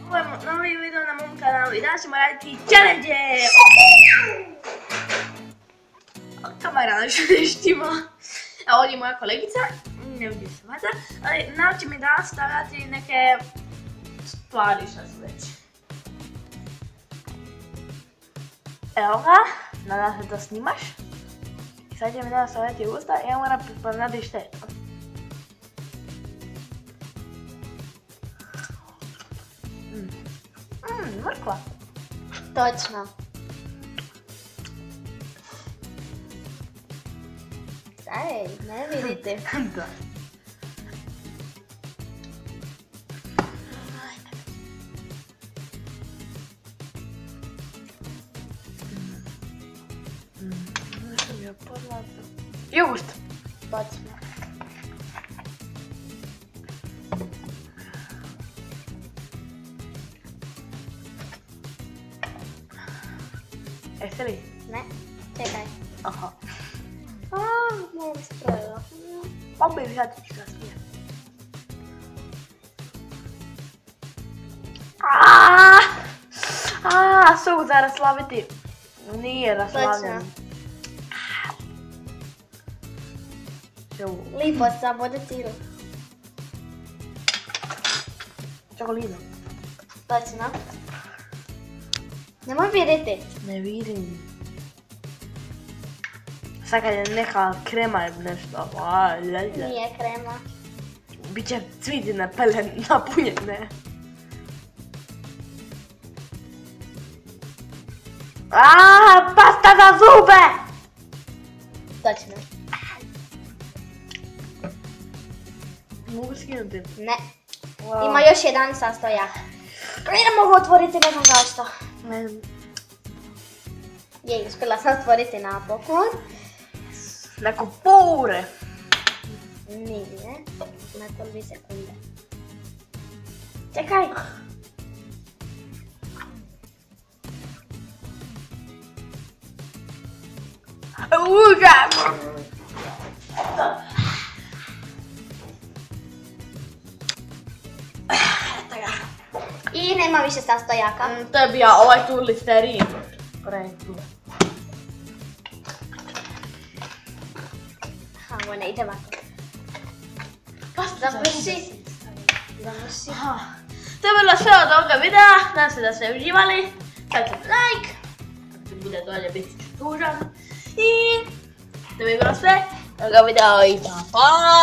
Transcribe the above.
Ovo je novi video na mom kanalu i danas ćemo raditi challenge. Kamera nešto ne štima. A ovdje je moja kolegica, ne vidi se vata, ali nauči mi danas stavljati neke stvari šta su već. Evo ga, nadam se da snimaš. I sad će mi danas stavljati usta i ja moram prepoznati šta je to. Mrkva. Točno. Ej, ne vidite. Da. Nešto mi je poznato. Jogurt. Točno. Jeste li? Ne, čekaj. Aha. Malo mi se projelo. Pa bi vratiti kasnije. Sok za raslaviti. Nije raslavljen. Lipo sa vode ciru. Čokolina. Točno. Nemoj vidjeti. Ne vidim. Sad kad je neka krema ili nešto. Nije krema. Biće cvitine napunjene. Pasta za zube! Točno. Mogu skinuti? Ne. Ima još jedan sastojak. Ne mogu otvoriti, ne znam zašto. Ne znam. Je, uspjela sam otvoriti napokon. Neko pure. Nije. Nakon 2 sekunde. Čekaj. I nema više sastojaka. To je bio ovaj tu listerin. Ovo ne ide ovako. Završi. To je bilo sve od ovoga videa. Nadam se da ste uživali. Stavite like. Ako ti bude dolje biti ću tužan. I to bi bilo sve od ovoga videa i pa!